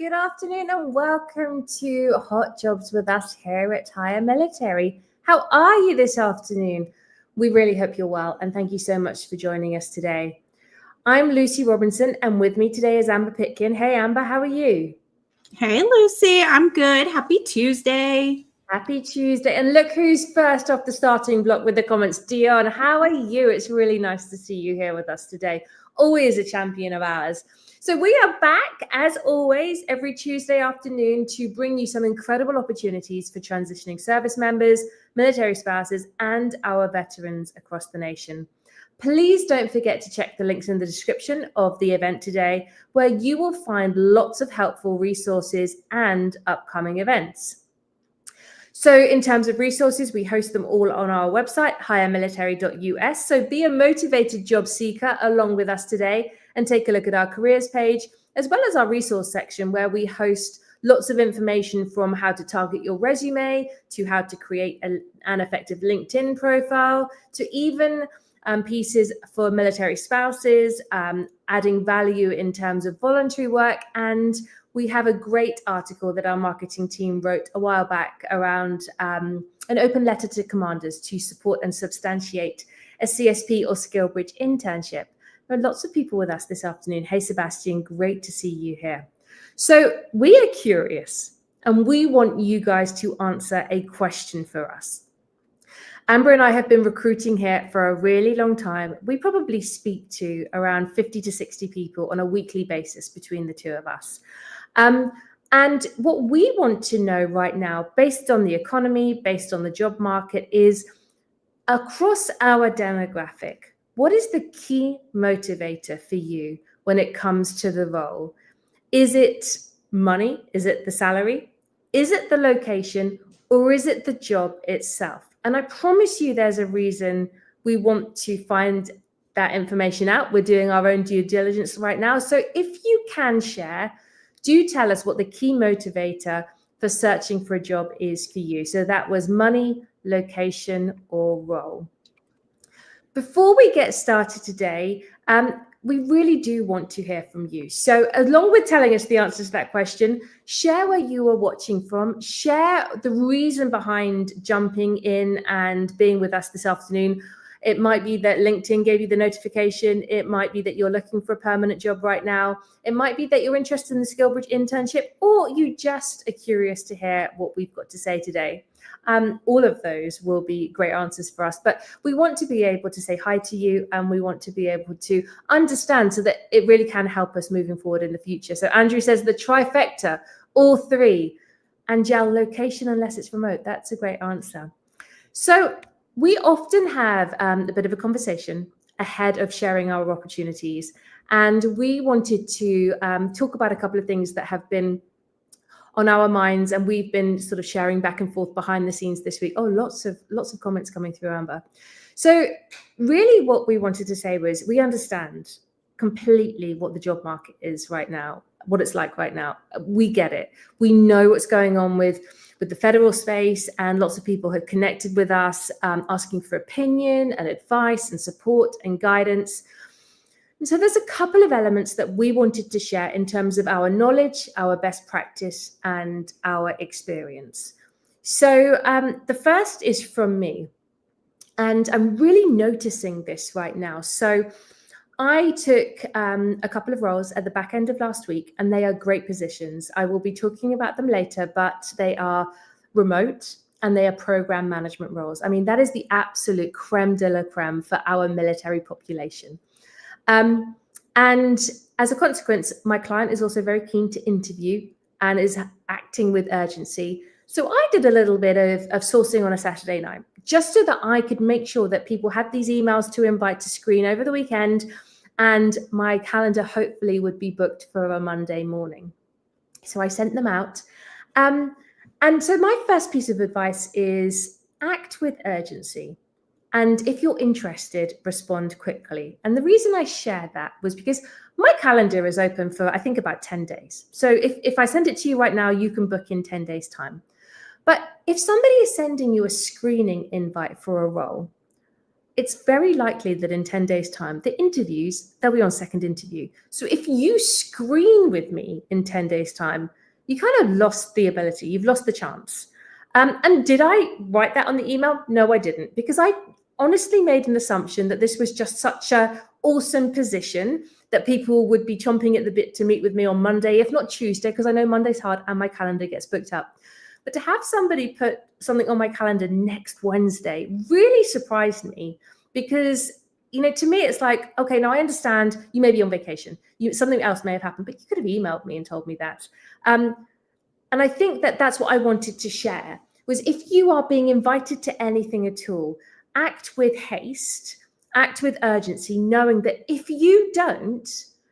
good afternoon and welcome to Hot Jobs with us here at Higher Military. How are you this afternoon? We really hope you're well and thank you so much for joining us today. I'm Lucy Robinson and with me today is Amber Pitkin. Hey Amber, how are you? Hey Lucy, I'm good. Happy Tuesday. Happy Tuesday. And look who's first off the starting block with the comments. Dion, how are you? It's really nice to see you here with us today. Always a champion of ours. So we are back, as always, every Tuesday afternoon to bring you some incredible opportunities for transitioning service members, military spouses, and our veterans across the nation. Please don't forget to check the links in the description of the event today, where you will find lots of helpful resources and upcoming events. So in terms of resources, we host them all on our website, hiremilitary.us. So be a motivated job seeker along with us today and take a look at our careers page, as well as our resource section, where we host lots of information from how to target your resume, to how to create an effective LinkedIn profile, to even pieces for military spouses, adding value in terms of voluntary work. And we have a great article that our marketing team wrote a while back around an open letter to commanders to support and substantiate a CSP or SkillBridge internship. There are lots of people with us this afternoon. Hey, Sebastian, great to see you here. So we are curious and we want you guys to answer a question for us. Amber and I have been recruiting here for a really long time. We probably speak to around 50 to 60 people on a weekly basis between the two of us. And what we want to know right now, based on the economy, based on the job market, is across our demographic, what is the key motivator for you when it comes to the role? Is it money? Is it the salary? Is it the location? Or is it the job itself? And I promise you there's a reason we want to find that information out. We're doing our own due diligence right now. So if you can share, do tell us what the key motivator for searching for a job is for you. So that was money, location, or role. Before we get started today, we really do want to hear from you. So along with telling us the answer to that question, share where you are watching from, share the reason behind jumping in and being with us this afternoon. It might be that LinkedIn gave you the notification. It might be that you're looking for a permanent job right now. It might be that you're interested in the SkillBridge internship, or you just are curious to hear what we've got to say today. All of those will be great answers for us, but we want to be able to say hi to you and we want to be able to understand so that it really can help us moving forward in the future. So Andrew says the trifecta, all three, and gel location unless it's remote. That's a great answer. So we often have a bit of a conversation ahead of sharing our opportunities. And we wanted to talk about a couple of things that have been on our minds, and we've been sort of sharing back and forth behind the scenes this week. Oh, lots of comments coming through, Amber. So really what we wanted to say was we understand completely what the job market is right now, what it's like right now. We get it. We know what's going on with the federal space, and lots of people have connected with us asking for opinion and advice and support and guidance. And so there's a couple of elements that we wanted to share in terms of our knowledge, our best practice, and our experience. So the first is from me, and I'm really noticing this right now. So I took a couple of roles at the back end of last week, and they are great positions. I will be talking about them later, but they are remote and they are program management roles. I mean, that is the absolute creme de la creme for our military population. And as a consequence, my client is also very keen to interview and is acting with urgency. So I did a little bit of sourcing on a Saturday night, just so that I could make sure that people had these emails to invite to screen over the weekend, and my calendar hopefully would be booked for a Monday morning. So I sent them out. And so my first piece of advice is act with urgency. And if you're interested, respond quickly. And the reason I shared that was because my calendar is open for, I think, about 10 days. So if I send it to you right now, you can book in 10 days' time. But if somebody is sending you a screening invite for a role, it's very likely that in 10 days' time, the interviews, they'll be on second interview. So if you screen with me in 10 days' time, you kind of lost the ability, you've lost the chance. And did I write that on the email? No, I didn't, because I honestly made an assumption that this was just such an awesome position that people would be chomping at the bit to meet with me on Monday, if not Tuesday, because I know Monday's hard and my calendar gets booked up. But to have somebody put something on my calendar next Wednesday really surprised me, because, to me, it's like, okay, now I understand you may be on vacation. Something else may have happened, but you could have emailed me and told me that. And I think that that's what I wanted to share, was if you are being invited to anything at all, act with haste, act with urgency, knowing that if you don't,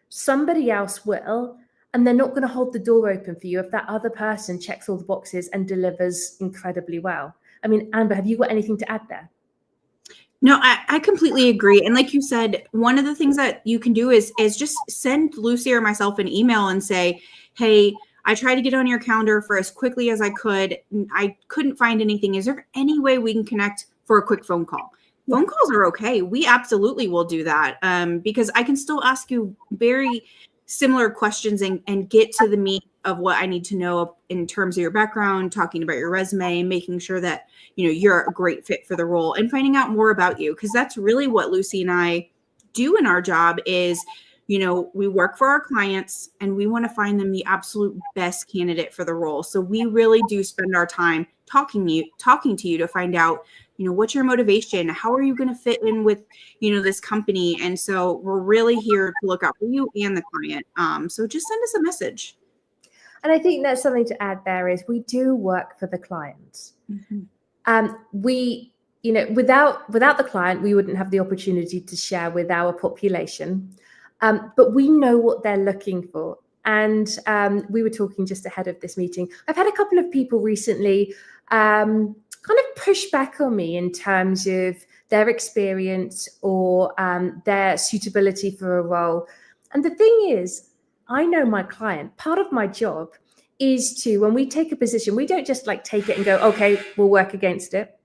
somebody else will. And they're not going to hold the door open for you if that other person checks all the boxes and delivers incredibly well. I mean, Amber, have you got anything to add there? No, I completely agree. And like you said, one of the things that you can do is just send Lucy or myself an email and say, hey, I tried to get on your calendar for as quickly as I could. I couldn't find anything. Is there any way we can connect for a quick phone call? Yeah. Phone calls are okay. We absolutely will do that, because I can still ask you very similar questions and get to the meat of what I need to know in terms of your background, talking about your resume, making sure that, you're a great fit for the role, and finding out more about you. Because that's really what Lucy and I do in our job is, we work for our clients and we want to find them the absolute best candidate for the role. So we really do spend our time talking to you to find out, what's your motivation? How are you going to fit in with, this company? And so we're really here to look out for you and the client. So just send us a message. And I think that's something to add there is we do work for the clients. Mm-hmm. We, without the client, we wouldn't have the opportunity to share with our population. But we know what they're looking for. And we were talking just ahead of this meeting. I've had a couple of people recently kind of push back on me in terms of their experience or their suitability for a role. And the thing is, I know my client. Part of my job is to, when we take a position, we don't just take it and go, okay, we'll work against it.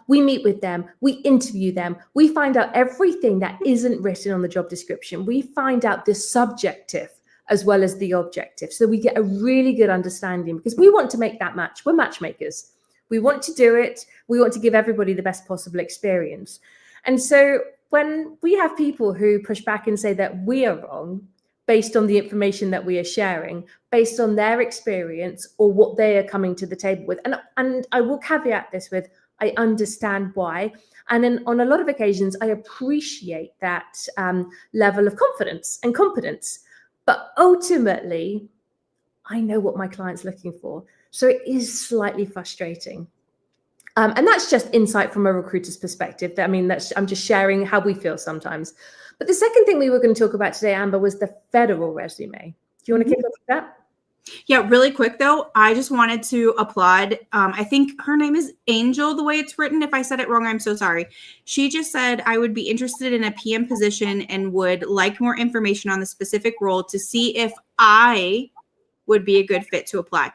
We meet with them, we interview them, we find out everything that isn't written on the job description. We find out the subjective as well as the objective. So we get a really good understanding, because we want to make that match. We're matchmakers. We want to do it. We want to give everybody the best possible experience. And so when we have people who push back and say that we are wrong based on the information that we are sharing, based on their experience or what they are coming to the table with, and I will caveat this with, I understand why. And then on a lot of occasions, I appreciate that level of confidence and competence. But ultimately, I know what my client's looking for. So it is slightly frustrating. And that's just insight from a recruiter's perspective. I'm just sharing how we feel sometimes. But the second thing we were going to talk about today, Amber, was the federal resume. Do you want to kick off with that? Yeah, really quick though, I just wanted to applaud. I think her name is Angel, the way it's written. If I said it wrong, I'm so sorry. She just said, I would be interested in a PM position and would like more information on the specific role to see if I would be a good fit to apply.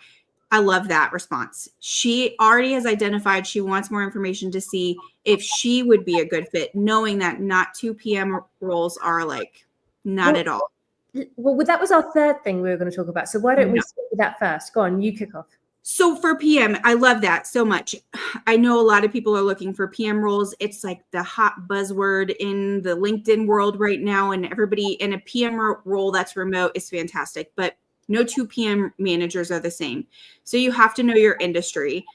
I love that response. She already has identified she wants more information to see if she would be a good fit, knowing that not 2 PM roles are not at all. Well, that was our third thing we were going to talk about. So why don't we start with that first? Go on, you kick off. So for PM, I love that so much. I know a lot of people are looking for PM roles. It's like the hot buzzword in the LinkedIn world right now. And everybody in a PM role that's remote is fantastic. But no 2 PM managers are the same. So you have to know your industry.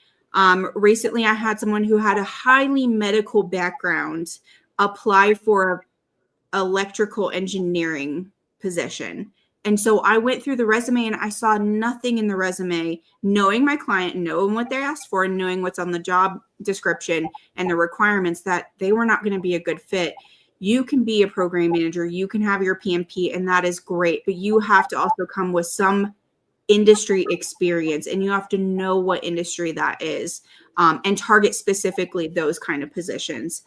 Recently, I had someone who had a highly medical background apply for electrical engineering position. And so I went through the resume and I saw nothing in the resume, knowing my client, knowing what they asked for, and knowing what's on the job description and the requirements, that they were not going to be a good fit. You can be a program manager, you can have your PMP, and that is great, but you have to also come with some industry experience, and you have to know what industry that is, and target specifically those kind of positions.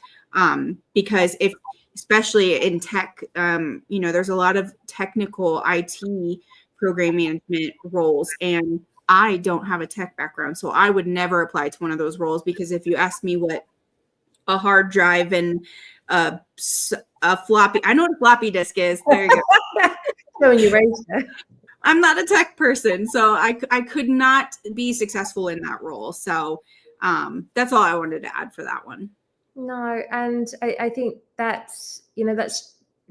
Because especially in tech, there's a lot of technical IT program management roles, and I don't have a tech background, so I would never apply to one of those roles, because if you ask me what a hard drive and a floppy. I know what a floppy disk is. There you go. Showing you Razor. I'm not a tech person, so I could not be successful in that role. So that's all I wanted to add for that one. No, and I think that's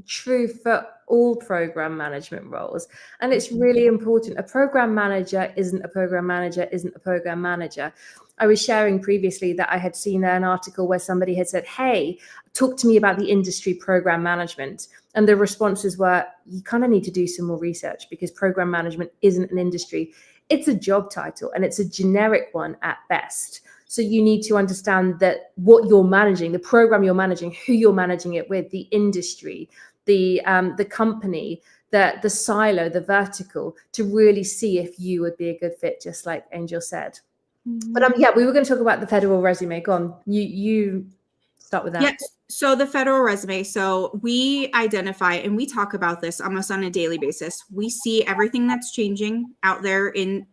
true for all program management roles. And it's really important. A program manager isn't a program manager, isn't a program manager. I was sharing previously that I had seen an article where somebody had said, hey, talk to me about the industry program management. And the responses were, you kind of need to do some more research because program management isn't an industry. It's a job title and it's a generic one at best. So you need to understand that what you're managing, the program you're managing, who you're managing it with, the industry, the company, the silo, the vertical, to really see if you would be a good fit, just like Angel said. Mm-hmm. But yeah, we were going to talk about the federal resume. Go on, you start with that. Yes. So the federal resume. So we identify, and we talk about this almost on a daily basis. We see everything that's changing out there in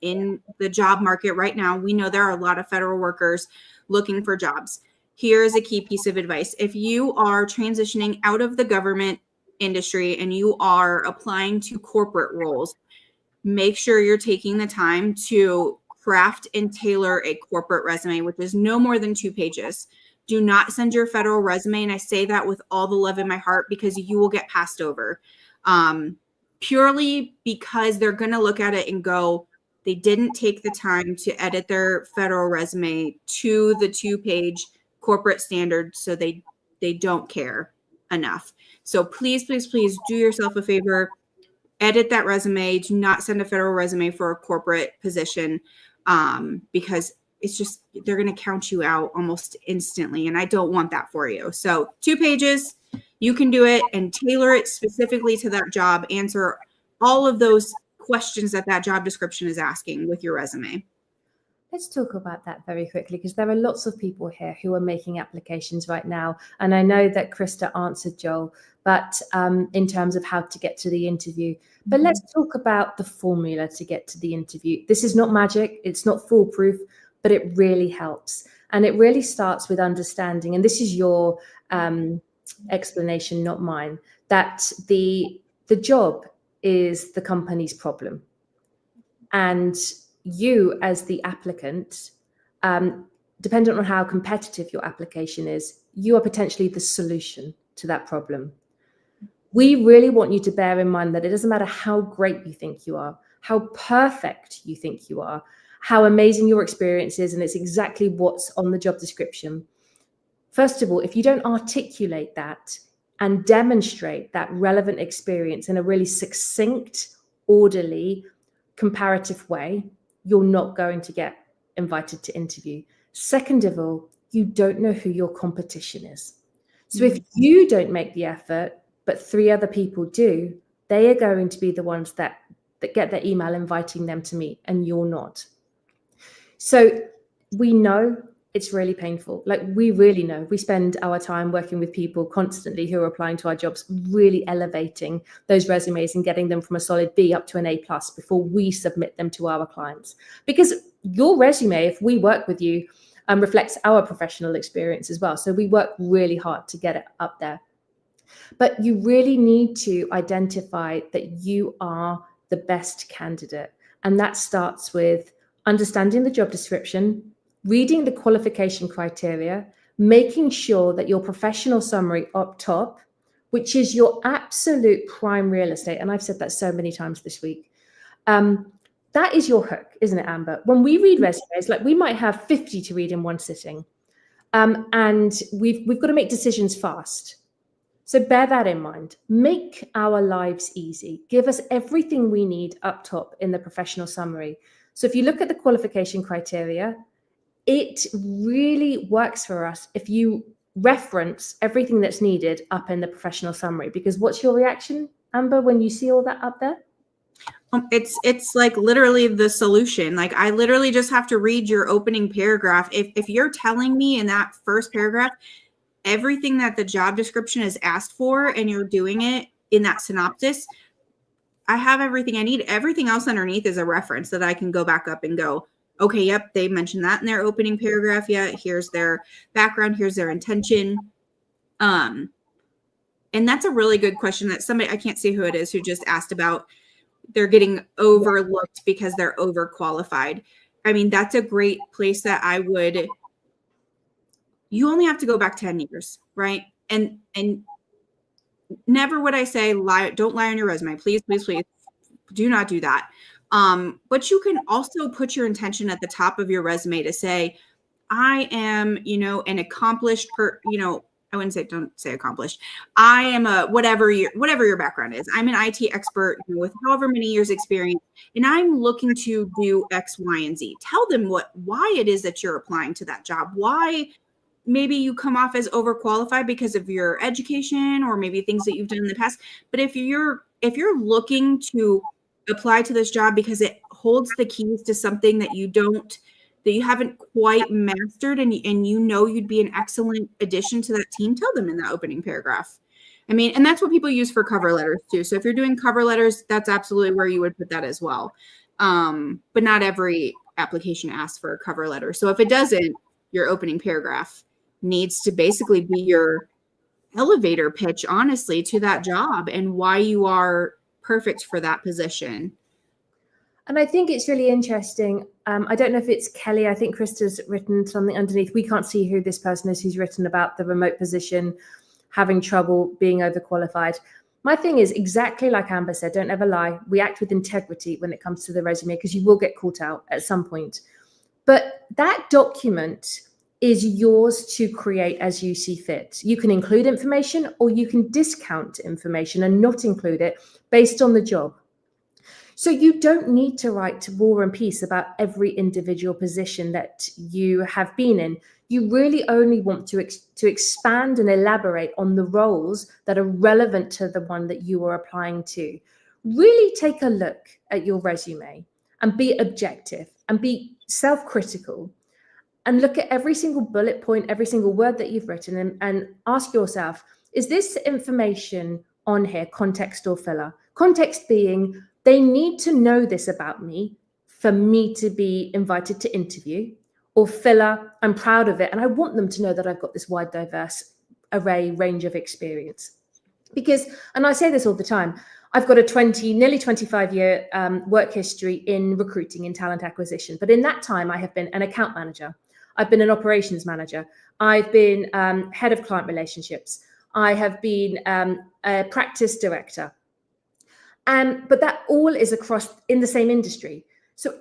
the job market right now. We know there are a lot of federal workers looking for jobs. Here's a key piece of advice. If you are transitioning out of the government industry and you are applying to corporate roles, make sure you're taking the time to craft and tailor a corporate resume, which is no more than 2 pages. Do not send your federal resume. And I say that with all the love in my heart because you will get passed over purely because they're going to look at it and go, they didn't take the time to edit their federal resume to the 2-page corporate standard. So they don't care enough. So please, please, please do yourself a favor. Edit that resume. Do not send a federal resume for a corporate position because it's just, they're going to count you out almost instantly. And I don't want that for you. So 2 pages, you can do it and tailor it specifically to that job. Answer all of those questions that job description is asking with your resume. Let's talk about that very quickly because there are lots of people here who are making applications right now. And I know that Krista answered Joel, but in terms of how to get to the interview. But let's talk about the formula to get to the interview. This is not magic. It's not foolproof, but it really helps. And it really starts with understanding, and this is your explanation, not mine, that the job is the company's problem. And you as the applicant, dependent on how competitive your application is, you are potentially the solution to that problem. We really want you to bear in mind that it doesn't matter how great you think you are, how perfect you think you are, how amazing your experience is, and it's exactly what's on the job description. First of all, if you don't articulate that and demonstrate that relevant experience in a really succinct, orderly, comparative way, you're not going to get invited to interview. Second of all, you don't know who your competition is. So if you don't make the effort, but 3 other people do, they are going to be the ones that get their email inviting them to meet, and you're not. So we know it's really painful. Like, we really know. We spend our time working with people constantly who are applying to our jobs, really elevating those resumes and getting them from a solid B up to an A+ before we submit them to our clients. Because your resume, if we work with you, reflects our professional experience as well. So we work really hard to get it up there. But you really need to identify that you are the best candidate. And that starts with understanding the job description, reading the qualification criteria, making sure that your professional summary up top, which is your absolute prime real estate, and I've said that so many times this week, that is your hook, isn't it, Amber? When we read resumes, like, we might have 50 to read in one sitting, and we've got to make decisions fast. So bear that in mind. Make our lives easy. Give us everything we need up top in the professional summary. So if you look at the qualification criteria, it really works for us if you reference everything that's needed up in the professional summary. Because what's your reaction, Amber, when you see all that up there? It's like literally the solution. Like, I literally just have to read your opening paragraph. If you're telling me in that first paragraph everything that the job description is asked for and you're doing it in that synopsis, I have everything I need. Everything else underneath is a reference that I can go back up and go, okay, yep, they mentioned that in their opening paragraph. Yeah, here's their background, here's their intention. And that's a really good question that somebody, I can't see who it is, who just asked about they're getting overlooked because they're overqualified. I mean, that's a great place that you only have to go back 10 years, right? And never would I say don't lie on your resume. Please, please, please do not do that. But you can also put your intention at the top of your resume to say, I am, an accomplished I wouldn't say, don't say accomplished. I am whatever your background is. I'm an IT expert with however many years experience, and I'm looking to do X, Y, and Z. Tell them why it is that you're applying to that job. Why maybe you come off as overqualified because of your education or maybe things that you've done in the past. But if you're looking to apply to this job because it holds the keys to something that you haven't quite mastered and you'd be an excellent addition to that team, tell them in that opening paragraph. I mean, and that's what people use for cover letters too. So if you're doing cover letters, that's absolutely where you would put that as well. But not every application asks for a cover letter. So if it doesn't, your opening paragraph needs to basically be your elevator pitch, honestly, to that job and why you are perfect for that position. And I think it's really interesting. I don't know if it's Kelly. I think Krista's written something underneath. We can't see who this person is who's written about the remote position, having trouble being overqualified. My thing is exactly like Amber said, don't ever lie. We act with integrity when it comes to the resume because you will get caught out at some point. But that document is yours to create as you see fit. You can include information or you can discount information and not include it based on the job. So you don't need to write War and Peace about every individual position that you have been in. You really only want to expand and elaborate on the roles that are relevant to the one that you are applying to. Really take a look at your resume and be objective and be self-critical and look at every single bullet point, every single word that you've written and ask yourself, is this information on here context or filler? Context being, they need to know this about me for me to be invited to interview, or filler, I'm proud of it. And I want them to know that I've got this wide, diverse range of experience. Because, and I say this all the time, I've got a nearly 25-year work history in recruiting, in talent acquisition. But in that time, I have been an account manager. I've been an operations manager. I've been head of client relationships. I have been a practice director. But that all is across in the same industry. So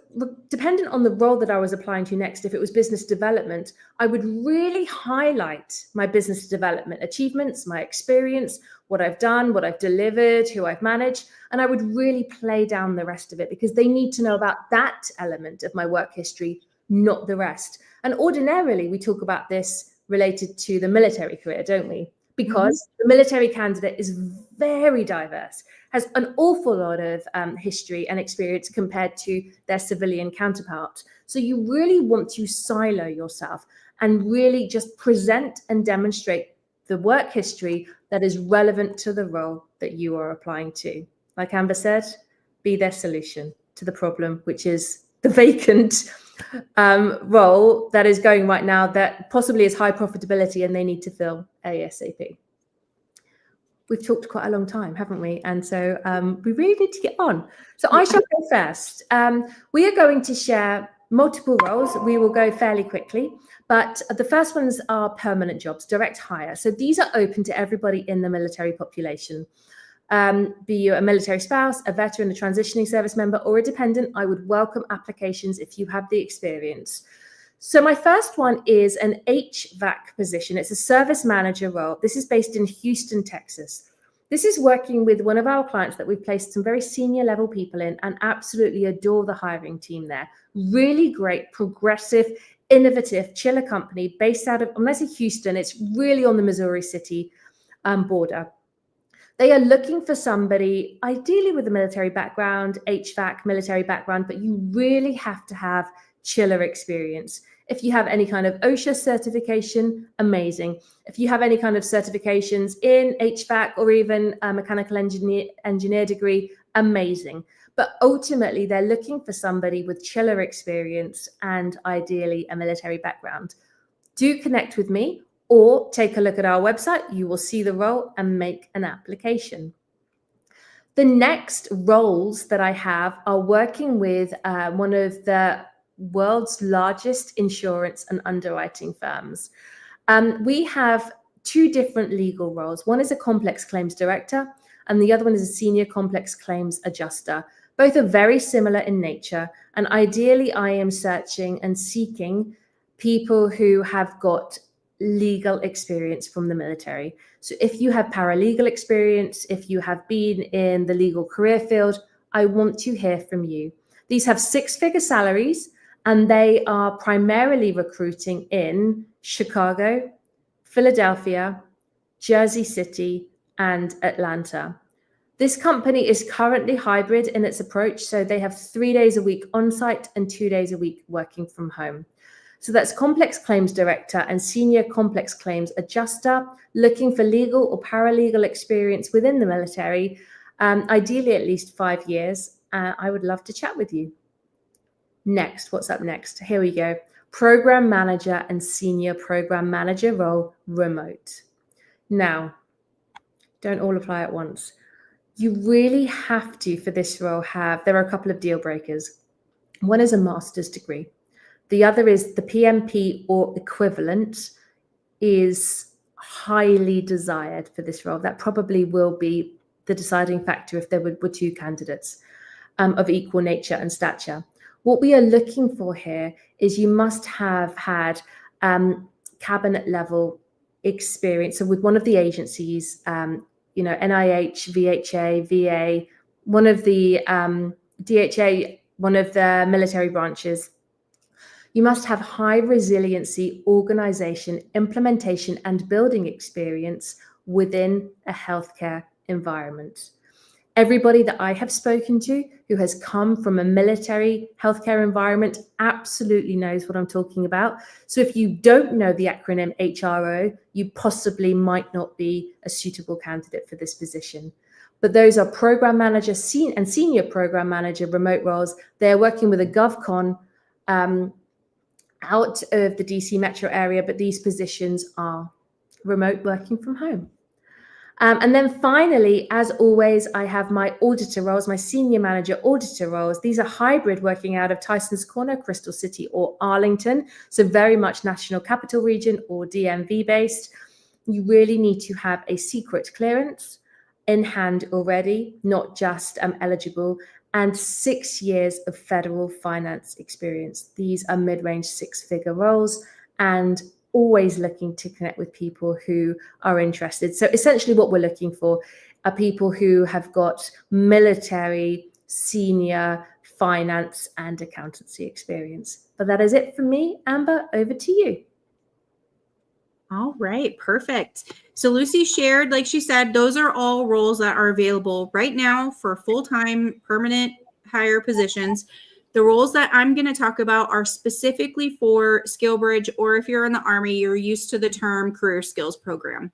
dependent on the role that I was applying to next, if it was business development, I would really highlight my business development achievements, my experience, what I've done, what I've delivered, who I've managed, and I would really play down the rest of it because they need to know about that element of my work history, not the rest. And ordinarily, we talk about this related to the military career, don't we? Because the military candidate is very diverse, has an awful lot of history and experience compared to their civilian counterpart. So you really want to silo yourself and really just present and demonstrate the work history that is relevant to the role that you are applying to. Like Amber said, be their solution to the problem, which is the vacant role that is going right now that possibly is high profitability and they need to fill ASAP. We've talked quite a long time, haven't we? And so we really need to get on. So I shall go first. We are going to share multiple roles. We will go fairly quickly, but the first ones are permanent jobs, direct hire. So these are open to everybody in the military population. Be you a military spouse, a veteran, a transitioning service member, or a dependent, I would welcome applications if you have the experience. So my first one is an HVAC position. It's a service manager role. This is based in Houston, Texas. This is working with one of our clients that we've placed some very senior level people in and absolutely adore the hiring team there. Really great, progressive, innovative, chiller company based out of, when I say Houston, it's really on the Missouri City border. They are looking for somebody, ideally with a military background, HVAC, military background, but you really have to have chiller experience. If you have any kind of OSHA certification, amazing. If you have any kind of certifications in HVAC or even a mechanical engineer degree, amazing. but ultimately they're looking for somebody with chiller experience and ideally a military background. Do connect with me or take a look at our website. You will see the role and make an application. The next roles that I have are working with one of the world's largest insurance and underwriting firms. We have two different legal roles. One is a complex claims director, and the other one is a senior complex claims adjuster. Both are very similar in nature, and ideally I am searching and seeking people who have got legal experience from the military. So if you have paralegal experience, if you have been in the legal career field, I want to hear from you. These have six-figure salaries, and they are primarily recruiting in Chicago, Philadelphia, Jersey City, and Atlanta. This company is currently hybrid in its approach, so they have 3 days a week on-site and 2 days a week working from home. So that's complex claims director and senior complex claims adjuster, looking for legal or paralegal experience within the military, ideally at least 5 years. I would love to chat with you. Next, what's up next? Here we go. Program manager and senior program manager role, remote. Now, don't all apply at once. You really have to, for this role, there are a couple of deal breakers. One is a master's degree. The other is the PMP or equivalent is highly desired for this role. That probably will be the deciding factor if there were two candidates of equal nature and stature. What we are looking for here is you must have had cabinet level experience. So with one of the agencies, NIH, VHA, VA, one of the DHA, one of the military branches. You must have high resiliency, organization, implementation, and building experience within a healthcare environment. Everybody that I have spoken to who has come from a military healthcare environment absolutely knows what I'm talking about. So if you don't know the acronym HRO, you possibly might not be a suitable candidate for this position. But those are program manager and senior program manager remote roles. They're working with a GovCon out of the DC metro area, but these positions are remote working from home. And then finally, as always, I have my auditor roles, my senior manager auditor roles. These are hybrid, working out of Tyson's Corner, Crystal City, or Arlington. So very much National Capital Region or DMV based. You really need to have a secret clearance in hand already, not just eligible, and 6 years of federal finance experience. These are mid-range six-figure roles, and always looking to connect with people who are interested. So essentially what we're looking for are people who have got military, senior, finance, and accountancy experience. But that is it for me. Amber, over to you. All right, perfect. So Lucy shared, like she said, those are all roles that are available right now for full-time permanent hire positions. The roles that I'm going to talk about are specifically for SkillBridge, or if you're in the Army, you're used to the term Career Skills Program.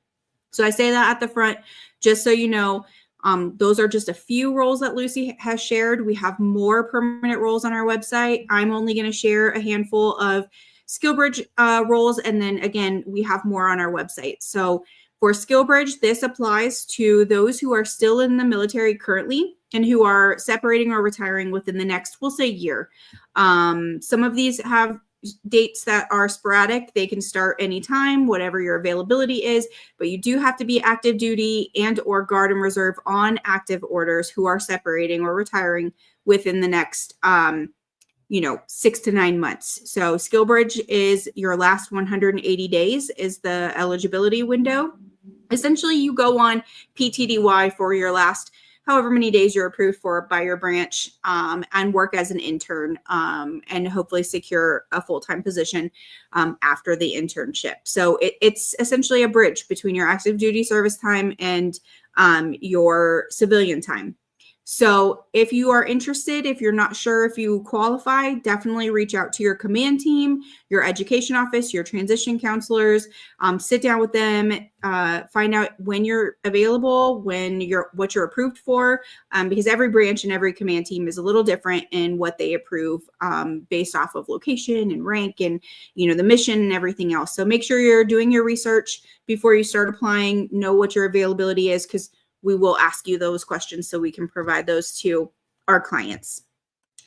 So I say that at the front, just so you know, those are just a few roles that Lucy has shared. We have more permanent roles on our website. I'm only going to share a handful of SkillBridge roles, and then again, we have more on our website. So for SkillBridge, this applies to those who are still in the military currently and who are separating or retiring within the next, we'll say, year. Some of these have dates that are sporadic. They can start anytime, whatever your availability is, but you do have to be active duty and or guard and reserve on active orders who are separating or retiring within the next 6 to 9 months. So SkillBridge is your last 180 days is the eligibility window. Essentially, you go on PTDY for your last however many days you're approved for by your branch, and work as an intern, and hopefully secure a full-time position after the internship. So it's essentially a bridge between your active duty service time and your civilian time. So if you are interested, if you're not sure if you qualify, definitely reach out to your command team, your education office, your transition counselors, sit down with them, find out when you're available, what you're approved for, because every branch and every command team is a little different in what they approve based off of location and rank and, the mission and everything else. So make sure you're doing your research before you start applying, know what your availability is, because we will ask you those questions so we can provide those to our clients.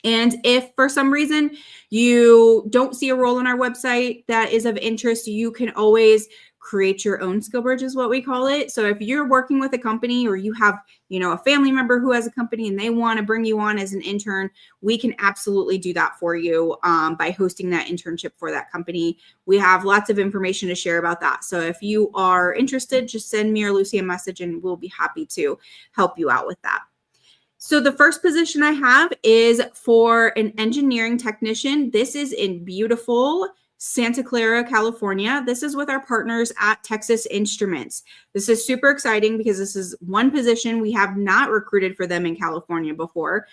And if for some reason you don't see a role on our website that is of interest, you can always create your own SkillBridge is what we call it. So if you're working with a company or you have, a family member who has a company and they want to bring you on as an intern, we can absolutely do that for you by hosting that internship for that company. We have lots of information to share about that. So if you are interested, just send me or Lucy a message and we'll be happy to help you out with that. So the first position I have is for an engineering technician. This is in beautiful Santa Clara, California. This is with our partners at Texas Instruments. This is super exciting because this is one position we have not recruited for them in California before.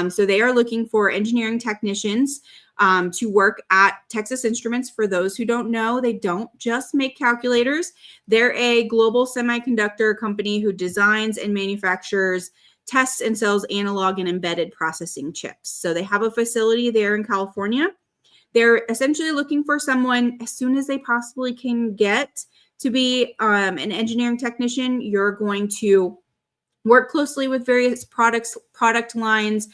So they are looking for engineering technicians to work at Texas Instruments. For those who don't know, they don't just make calculators. They're a global semiconductor company who designs and manufactures, tests and sells analog and embedded processing chips. So they have a facility there in California. They're essentially looking for someone as soon as they possibly can get to be an engineering technician. You're going to work closely with various product lines,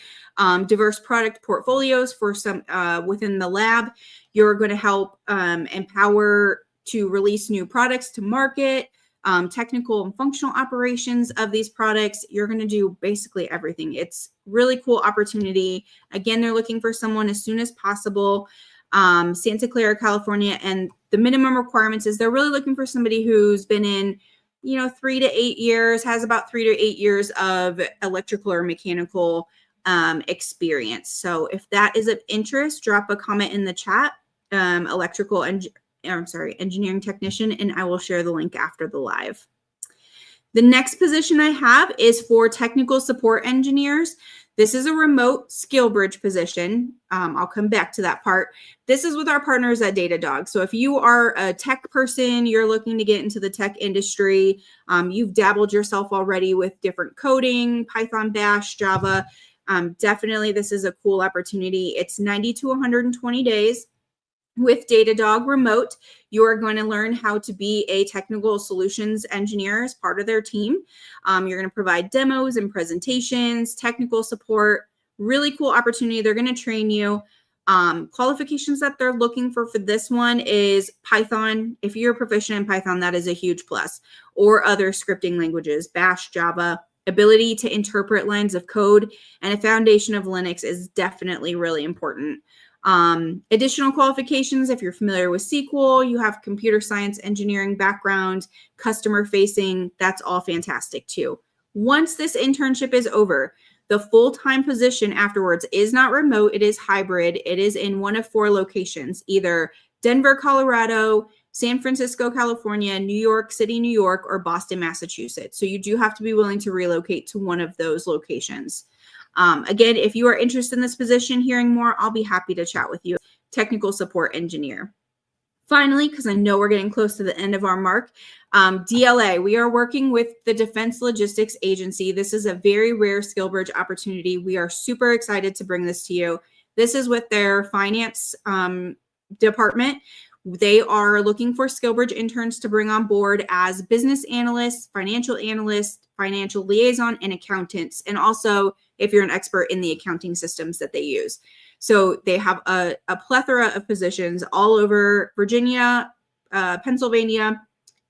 diverse product portfolios for some within the lab. You're going to help empower to release new products to market, technical and functional operations of these products. You're going to do basically everything. It's really cool opportunity. Again, they're looking for someone as soon as possible. Santa Clara, California, and the minimum requirements is they're really looking for somebody who's been in, 3 to 8 years, has about 3 to 8 years of electrical or mechanical experience. So if that is of interest, drop a comment in the chat, engineering technician, and I will share the link after the live. The next position I have is for technical support engineers. This is a remote SkillBridge position. I'll come back to that part. This is with our partners at Datadog. So if you are a tech person, you're looking to get into the tech industry, you've dabbled yourself already with different coding, Python, Bash, Java, definitely this is a cool opportunity. It's 90 to 120 days. With Datadog Remote, you are going to learn how to be a technical solutions engineer as part of their team. You're going to provide demos and presentations, technical support, really cool opportunity. They're going to train you. Qualifications that they're looking for this one is Python. If you're proficient in Python, that is a huge plus, or other scripting languages, Bash, Java. Ability to interpret lines of code and a foundation of Linux is definitely really important. Additional qualifications, if you're familiar with SQL, you have computer science engineering background, customer facing, that's all fantastic too. Once this internship is over, the full-time position afterwards is not remote, it is hybrid. It is in one of 4 locations, either Denver, Colorado, San Francisco, California, New York City, New York, or Boston, Massachusetts. So you do have to be willing to relocate to one of those locations. Again, if you are interested in this position, hearing more, I'll be happy to chat with you. Technical support engineer. Finally, because I know we're getting close to the end of our mark, DLA. We are working with the Defense Logistics Agency. This is a very rare SkillBridge opportunity. We are super excited to bring this to you. This is with their finance department. They are looking for SkillBridge interns to bring on board as business analysts, financial liaison, and accountants. And also, if you're an expert in the accounting systems that they use. So they have a plethora of positions all over Virginia, Pennsylvania,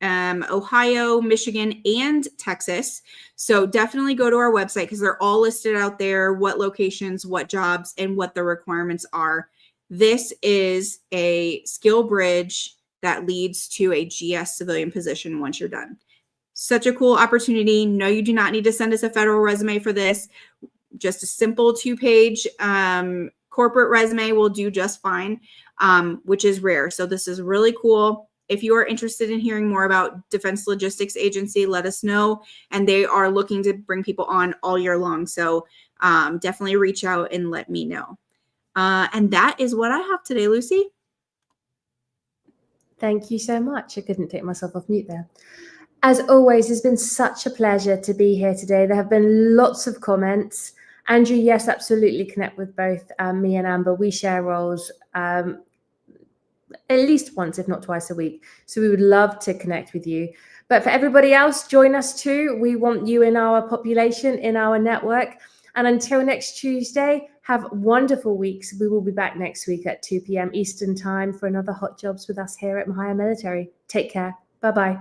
Ohio, Michigan, and Texas. So definitely go to our website because they're all listed out there, what locations, what jobs, and what the requirements are. This is a SkillBridge that leads to a GS civilian position once you're done. Such a cool opportunity. No, you do not need to send us a federal resume for this. Just a simple 2-page corporate resume will do just fine, which is rare. So this is really cool. if you are interested in hearing more about Defense Logistics Agency, let us know. And they are looking to bring people on all year long. So definitely reach out and let me know. And that is what I have today, Lucy. Thank you so much. I couldn't take myself off mute there. As always, it's been such a pleasure to be here today. There have been lots of comments. Andrew, yes, absolutely connect with both me and Amber. We share roles at least once, if not twice a week. So we would love to connect with you. But for everybody else, join us too. We want you in our population, in our network. And until next Tuesday, have wonderful weeks. We will be back next week at 2 p.m. Eastern Time for another Hot Jobs with us here at Mahia Military. Take care. Bye-bye.